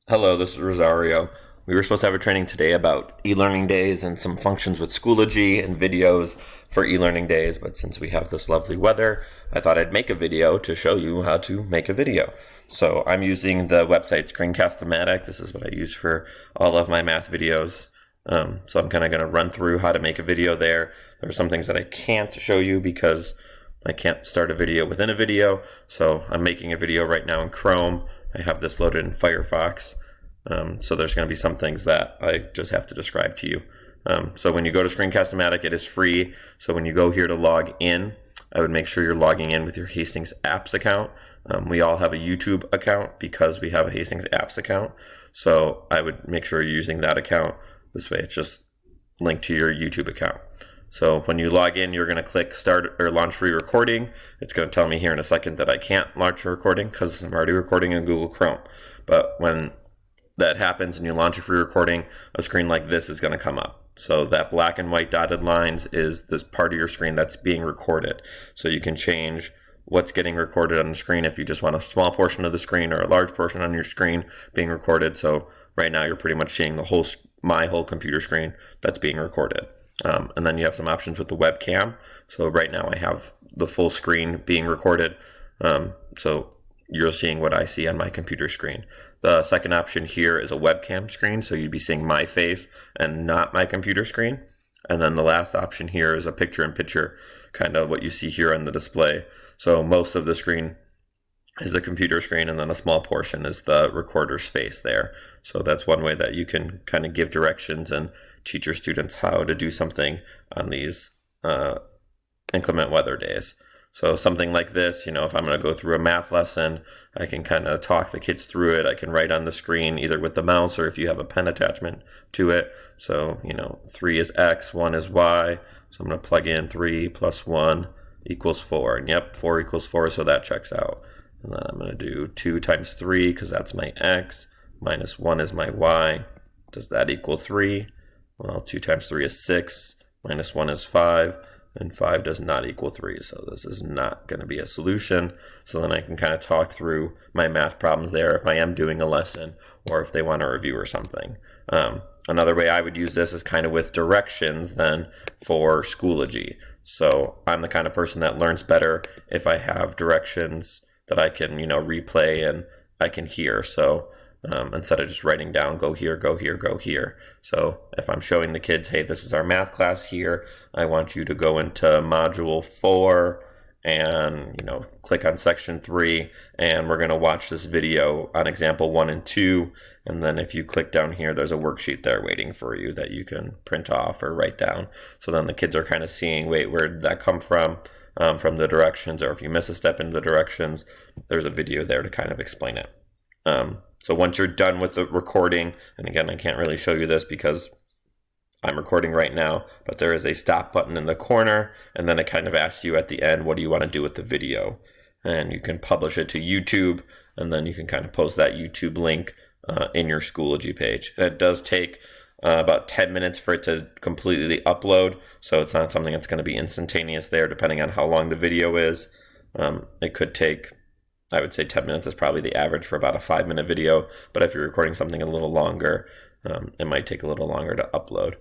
Hello, this is Rosario. We were supposed to have a training today about e-learning days and some functions with Schoology and videos for e-learning days, but since we have this lovely weather, I thought I'd make a video to show you how to make a video. So I'm using the website Screencast-O-Matic. This is what I use for all of my math videos. So I'm kind of going to run through how to make a video there. There are some things that I can't show you because I can't start a video within a video. So I'm making a video right now in Chrome. I have this loaded in Firefox. So there's going to be some things that I just have to describe to you. So when you go to Screencast-O-Matic, it is free. So when you go here to log in, I would make sure you're logging in with your Hastings Apps account. We all have a YouTube account because we have a Hastings Apps account. So I would make sure you're using that account. This way it's just linked to your YouTube account. So when you log in, you're going to click start or launch free recording. It's going to tell me here in a second that I can't launch a recording because I'm already recording in Google Chrome. But when that happens and you launch a free recording, a screen like this is going to come up. So that black and white dotted lines is this part of your screen that's being recorded. So you can change what's getting recorded on the screen if you just want a small portion of the screen or a large portion on your screen being recorded. So right now you're pretty much seeing my whole computer screen that's being recorded. And then you have some options with the webcam. So right now I have the full screen being recorded. So you're seeing what I see on my computer screen. The second option here is a webcam screen. So you'd be seeing my face and not my computer screen. And then the last option here is a picture-in-picture, kind of what you see here on the display. So most of the screen is the computer screen, and then a small portion is the recorder's face there. So that's one way that you can kind of give directions and teach your students how to do something on these inclement weather days. So something like this, if I'm going to go through a math lesson, I can kind of talk the kids through it. I can write on the screen either with the mouse or if you have a pen attachment to it. So, 3 is X, 1 is Y. So I'm going to plug in 3 plus 1 equals 4. And yep, 4 equals 4, so that checks out. And then I'm going to do 2 times 3 because that's my X, minus 1 is my Y. Does that equal 3? Well, 2 times 3 is 6, minus 1 is 5, and 5 does not equal 3. So this is not going to be a solution. So then I can kind of talk through my math problems there if I am doing a lesson or if they want a review or something. Another way I would use this is kind of with directions then for Schoology. So I'm the kind of person that learns better if I have directions that I can, replay and I can hear. So instead of just writing down, go here, go here, go here. So if I'm showing the kids, hey, this is our math class here, I want you to go into module 4 and, click on section 3, and we're going to watch this video on example 1 and 2. And then if you click down here, there's a worksheet there waiting for you that you can print off or write down. So then the kids are kind of seeing, wait, where did that come from the directions, or if you miss a step in the directions, there's a video there to kind of explain it. So once you're done with the recording, and again, I can't really show you this because I'm recording right now, but there is a stop button in the corner, and then it kind of asks you at the end, what do you want to do with the video? And you can publish it to YouTube, and then you can kind of post that YouTube link in your Schoology page. And it does take about 10 minutes for it to completely upload, so it's not something that's going to be instantaneous there, depending on how long the video is. It could take, I would say 10 minutes is probably the average for about a 5-minute video, but if you're recording something a little longer, it might take a little longer to upload.